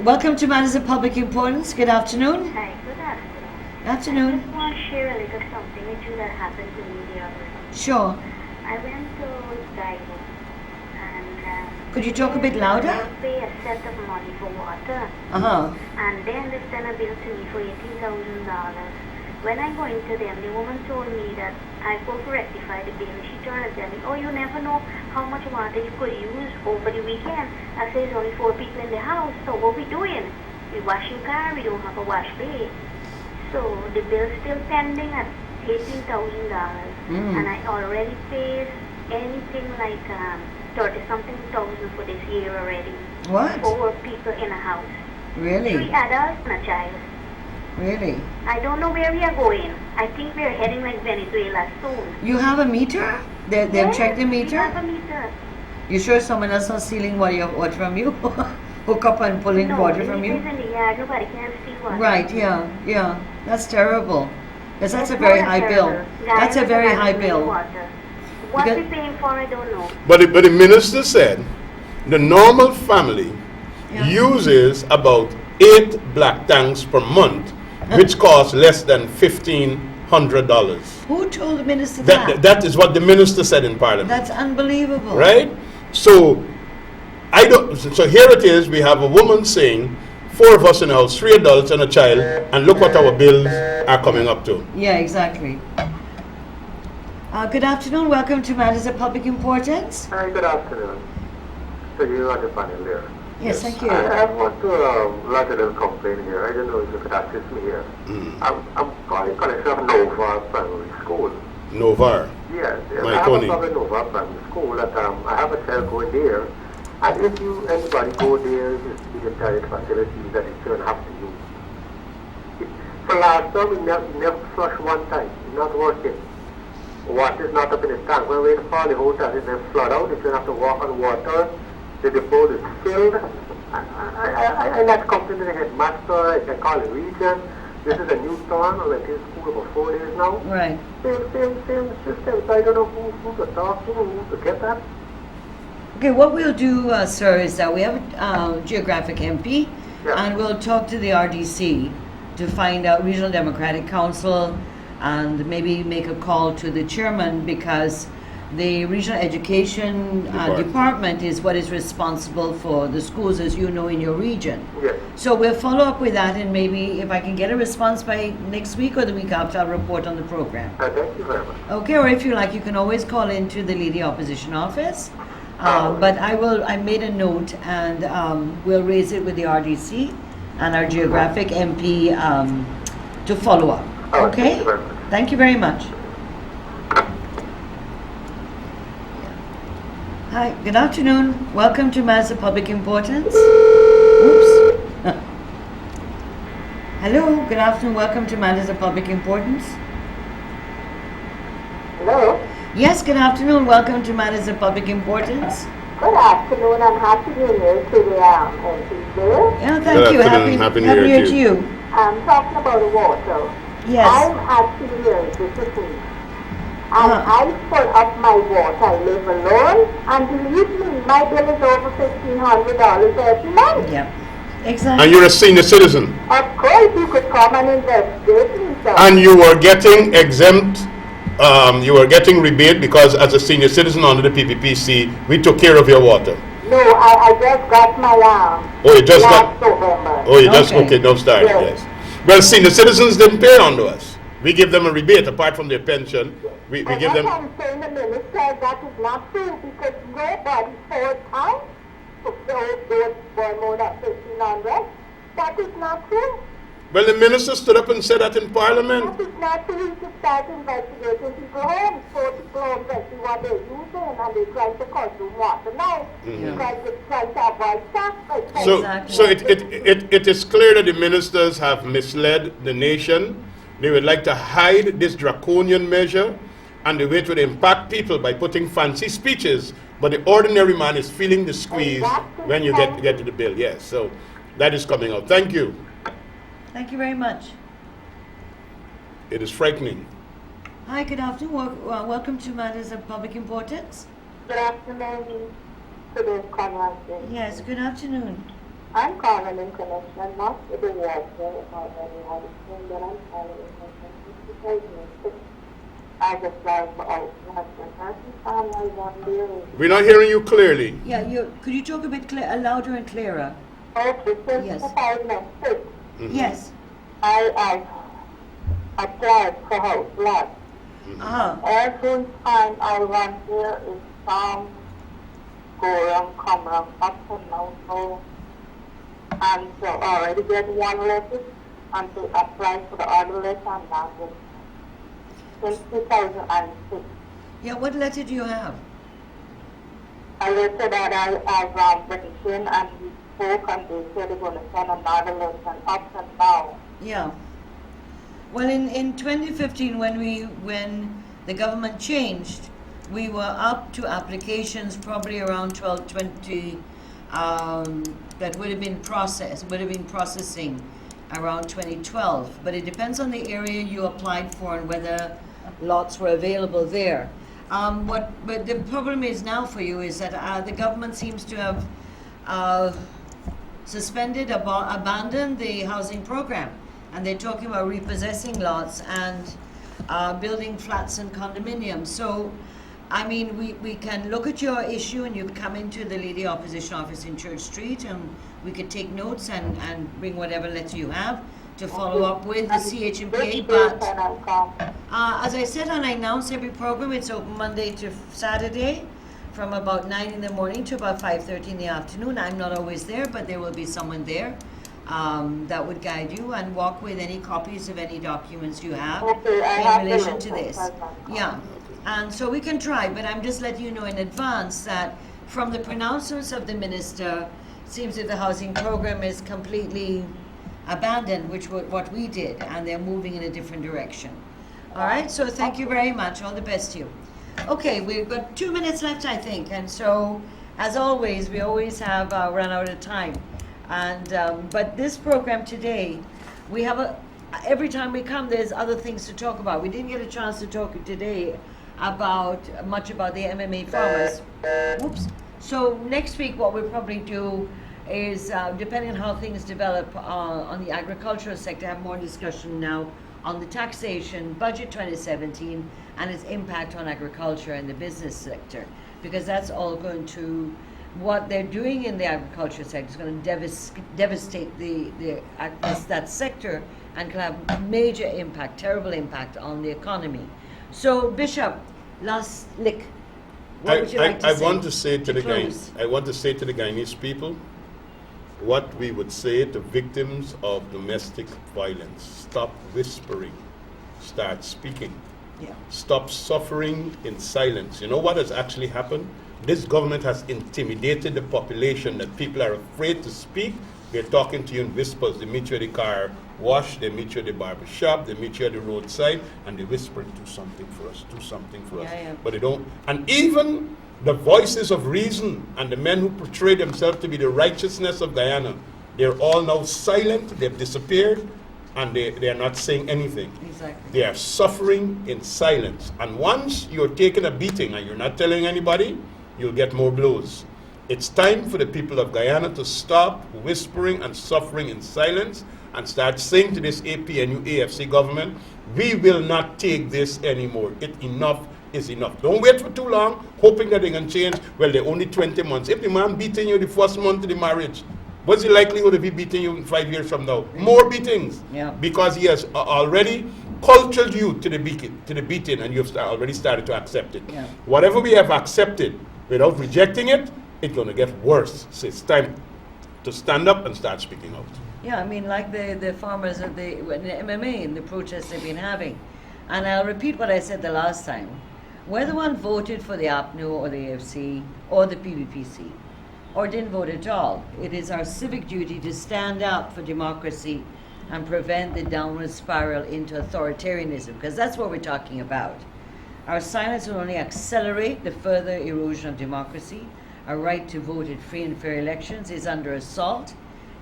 A: welcome to Matters of Public Importance. Good afternoon.
C: Hi, good afternoon.
A: Good afternoon.
C: I just want to share a little something with you that happened to me the other day.
A: Sure.
C: I went to Gail and
A: could you talk a bit louder?
C: I pay a set of money for water. And then they sent a bill to me for $18,000. When I go into them, the woman told me that I go to rectify the bill. She turned and tell me, oh, you never know how much water you could use over the weekend. I say, there's only 4 people in the house, so what we doing? We washing car, we don't have a wash bay. So the bill's still pending at $18,000. And I already paid anything like 30-something thousand for this year already.
A: What?
C: 4 people in a house.
A: Really?
C: 3 adults and a child.
A: Really?
C: I don't know where we are going. I think we are heading like Venezuela soon.
A: You have a meter? They've checked the meter?
C: We have a meter.
A: You sure someone else not stealing water from you? Hook up and pulling water from you?
C: No, in the yard. Nobody can see water.
A: Right, yeah. That's terrible. Because that's a very high bill. That's a very high bill.
C: What we're paying for, I don't know.
B: But the minister said the normal family uses about 8 black tanks per month, which costs less than $1,500.
A: Who told the minister that?
B: That is what the minister said in Parliament.
A: That's unbelievable.
B: Right? So so here it is, we have a woman saying 4 of us in the house, 3 adults and a child, and look what our bills are coming up to.
A: Yeah, exactly. Good afternoon. Welcome to Matters of Public Importance.
D: Hi, good afternoon. So you are the panel there.
A: Yes, thank you.
D: I want to lodge a little complaint here. I don't know if you could assist me here. I'm calling connection of Nova Primary School.
B: Nova?
D: Yes.
B: My
D: I have
B: Tony.
D: a problem in Nova Primary School that I have a child going there. And if anybody go there, it's the entire facility that the children have to use. For last time, we never flush one time. It's not working. water is not up in the tank. When rain fall, the whole tank is then flood out. If you have to walk on water, the depot is filled. I like complain to the headmaster, I can call the region. This is a new storm. I went in school about 4 days now.
A: Right.
D: Same system. So I don't know who to talk to, who to get that.
A: Okay, what we'll do, sir, is that we have a geographic MP,
D: Yeah.
A: and we'll talk to the RDC to find out Regional Democratic Council, and maybe make a call to the chairman, because the Regional Education Department is what is responsible for the schools, as you know, in your region.
D: Yes.
A: So we'll follow up with that, and maybe if I can get a response by next week or the week after, I'll report on the program.
D: Thank you very much.
A: Okay, or if you like, you can always call into the Leader Opposition Office. But I made a note, and we'll raise it with the RDC and our geographic MP to follow up.
D: Oh,
A: Okay?
D: thank you very much.
A: Thank you very much. Hi, good afternoon. Welcome to Matters of Public Importance. Oops. Hello, good afternoon. Welcome to Matters of Public Importance.
E: Hello.
A: Yes, good afternoon. Welcome to Matters of Public Importance.
E: Good afternoon and happy New Year to the MPs there.
A: Yeah, thank you.
B: afternoon. Happy New Year
A: to
B: to
A: you.
E: I'm talking about the water.
A: Yes.
E: I'm actually here visiting. And I fill up my water. I live alone. And believe me, my bill is over $1,500 every month.
A: Yeah, exactly.
B: And you're a senior citizen.
E: Of course, you could come and investigate me, sir.
B: And you were getting exempt, you were getting rebate because as a senior citizen under the PPPC, we took care of your water.
E: No, I just got my
B: Oh, you just
E: last
B: got,
E: November.
B: oh, you just,
A: Okay.
B: okay, don't start,
E: Yes.
B: yes. Well, senior citizens didn't pay on to us. We give them a rebate apart from their pension. We
E: And
B: give
E: what
B: them,
E: I'm saying, the minister, that is not true, because nobody told us to those born more than 1,500. That is not true.
B: well, the minister stood up and said that in Parliament.
E: That is not true. We should start investigating people homes, so people homes and see what they're using, and they're trying to consume water now, because they're trying to avoid tax.
B: So,
A: Exactly.
B: so it is clear that the ministers have misled the nation. They would like to hide this draconian measure, and the way it would impact people by putting fancy speeches, but the ordinary man is feeling the squeeze when you get to the bill. Yes, so that is coming out. Thank you.
A: Thank you very much.
B: It is frightening.
A: Hi, good afternoon. Welcome to Matters of Public Importance.
E: Good afternoon to those conferences.
A: Yes, good afternoon.
E: I'm calling in connection not with the water or any other thing, but I'm calling in connection with I just love out my family one day.
B: We're not hearing you clearly.
A: Yeah, could you talk a bit louder and clearer?
E: Okay, since
A: Yes.
E: 2006,
A: Yes.
E: I applied for house lot. Every time I run here is some go around, come around, up and down, so. And so already get one letter and to apply for the other letter and that was since 2006.
A: Yeah, what letter do you have?
E: A letter that I have petitioned and we spoke and they said they're going to send another letter and up and down.
A: Yeah. Well, in 2015, when the government changed, we were up to applications probably around 20 that would have been processing around 2012. But it depends on the area you applied for and whether lots were available there. But the problem is now for you is that the government seems to have suspended, abandoned the housing program. And they're talking about repossessing lots and building flats and condominiums. So, I mean, we can look at your issue and you can come into the Lady Opposition office in Church Street and we could take notes and bring whatever letter you have to follow up with the CHMPA. But as I said, and I announce every program, it's open Monday to Saturday from about 9 in the morning to about 5:30 in the afternoon. I'm not always there, but there will be someone there that would guide you and walk with any copies of any documents you have in relation to this. Yeah, and so we can try, but I'm just letting you know in advance that from the pronouncements of the minister, it seems that the housing program is completely abandoned, which was what we did, and they're moving in a different direction. All right, so thank you very much. All the best to you. Okay, we've got 2 minutes left, I think, and so as always, we always have run out of time. And but this program today, we have every time we come, there's other things to talk about. We didn't get a chance to talk today much about the MMA farmers. Whoops. So next week, what we'll probably do is, depending on how things develop on the agricultural sector, have more discussion now on the taxation, budget 2017, and its impact on agriculture and the business sector, because that's all going to, what they're doing in the agriculture sector is going to devastate that sector and can have a major impact, terrible impact on the economy. So, Bishop, last lick. What would you like to say?
B: I want to say to the Guyanese people what we would say to victims of domestic violence. Stop whispering. Start speaking.
A: Yeah.
B: Stop suffering in silence. You know what has actually happened? This government has intimidated the population, that people are afraid to speak. They're talking to you in whispers. They meet you at the car wash, they meet you at the barber shop, they meet you at the roadside, and they whisper, do something for us, do something for us.
A: Yeah.
B: But they don't. And even the voices of reason and the men who portray themselves to be the righteousness of Guyana, they're all now silent, they've disappeared, and they are not saying anything.
A: Exactly.
B: They are suffering in silence. And once you're taking a beating and you're not telling anybody, you'll get more blows. It's time for the people of Guyana to stop whispering and suffering in silence and start saying to this APNU AFC government, we will not take this anymore. Enough is enough. Don't wait for too long, hoping that they can change. Well, they're only 20 months. If the man beating you the first month of the marriage, what's the likelihood of he beating you in 5 years from now? More beatings.
A: Yeah.
B: Because he has already cultured you to the beating, and you've already started to accept it.
A: Yeah.
B: Whatever we have accepted without rejecting it, it's going to get worse. So it's time to stand up and start speaking out.
A: Yeah, I mean, like the farmers of the MMA and the protests they've been having. And I'll repeat what I said the last time. Whether one voted for the APNU or the AFC or the PVPC or didn't vote at all, it is our civic duty to stand up for democracy and prevent the downward spiral into authoritarianism, because that's what we're talking about. Our silence will only accelerate the further erosion of democracy. Our right to vote at free and fair elections is under assault.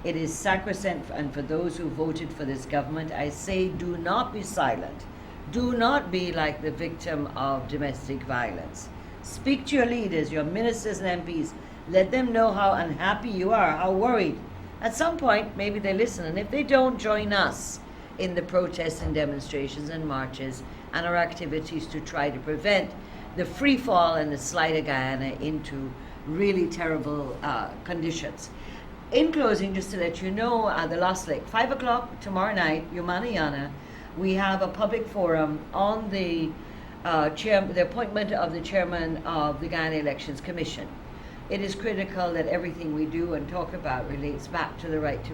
A: It is sacrosanct, and for those who voted for this government, I say do not be silent. Do not be like the victim of domestic violence. Speak to your leaders, your ministers and MPs. Let them know how unhappy you are, how worried. At some point, maybe they listen, and if they don't, join us in the protests and demonstrations and marches and our activities to try to prevent the free fall and the slide of Guyana into really terrible conditions. In closing, just to let you know, the last leg, 5 o'clock tomorrow night, Yumaniana, we have a public forum on the appointment of the chairman of the Guyana Elections Commission. It is critical that everything we do and talk about relates back to the right to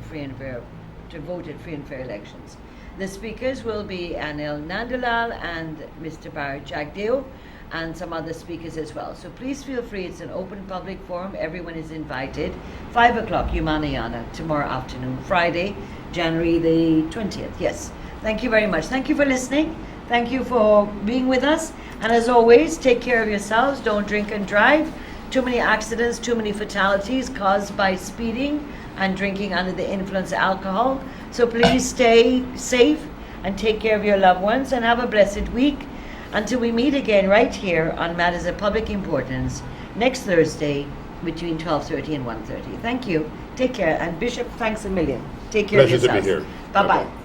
A: vote at free and fair elections. The speakers will be Anil Nandalal and Mr. Bharat Jagdeo, and some other speakers as well. So please feel free, it's an open public forum, everyone is invited. 5 o'clock, Yumaniana, tomorrow afternoon, Friday, January the 20th, yes. Thank you very much. Thank you for listening. Thank you for being with us. And as always, take care of yourselves, don't drink and drive. Too many accidents, too many fatalities caused by speeding and drinking under the influence of alcohol. So please stay safe and take care of your loved ones, and have a blessed week. Until we meet again right here on Matters of Public Importance next Thursday between 12:30 and 1:30. Thank you. Take care. And Bishop, thanks a million. Take care of yourselves.
B: Pleasure to be here.
A: Bye-bye.
B: Bye-bye.